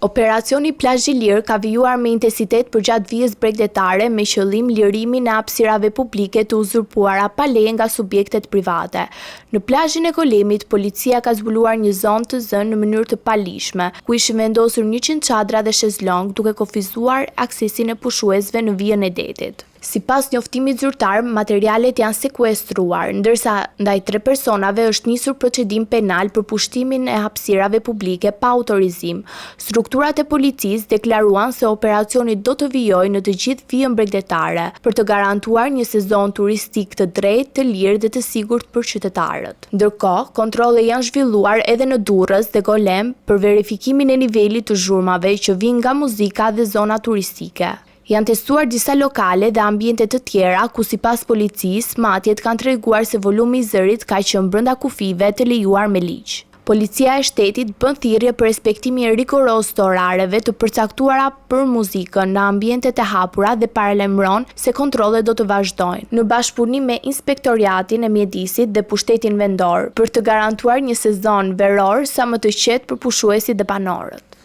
Operacioni Plazh i Lirë ka vijuar me intensitet përgjatë vijës bregdetare me qëllim lirimin e hapësirave publike të uzurpuara pa leje nga subjektet private. Në plazhin e Kolemit, policia ka zbuluar një zonë të zënë në mënyrë të palishme, ku ishin vendosur 100 çadra dhe shezlong, duke kufizuar aksesin e pushuesve në vijën e detit. Sipas njoftimit zyrtar, materialet janë sekuestruar, ndërsa ndaj 3 personave është nisur procedim penal për pushtimin e hapësirave publike pa autorizim. Strukturat e policisë deklaruan se operacioni do të vijojë në të gjithë vijën bregdetare për të garantuar një sezon turistik të drejtë, të lirë dhe të sigurt për qytetarët. Ndërkohë, kontrolle janë zhvilluar edhe në Durrës dhe Golem për verifikimin e nivelit të zhurmave që vijnë nga muzika dhe zona turistike. Janë testuar disa lokale dhe ambiente të tjera ku sipas policisë matjet kanë treguar se volumi i zërit ka qenë brenda kufive të lejuar me ligj. Policia e shtetit bën thirrje për respektimin rigoroz të orareve të përcaktuara për muzikën në ambientet e hapura dhe paralajmëron se kontrollet do të vazhdojnë në bashkëpunim me Inspektoriatin e Mjedisit dhe Pushtetin Vendor për të garantuar një sezon veror sa më të qetë për pushuesit dhe banorët.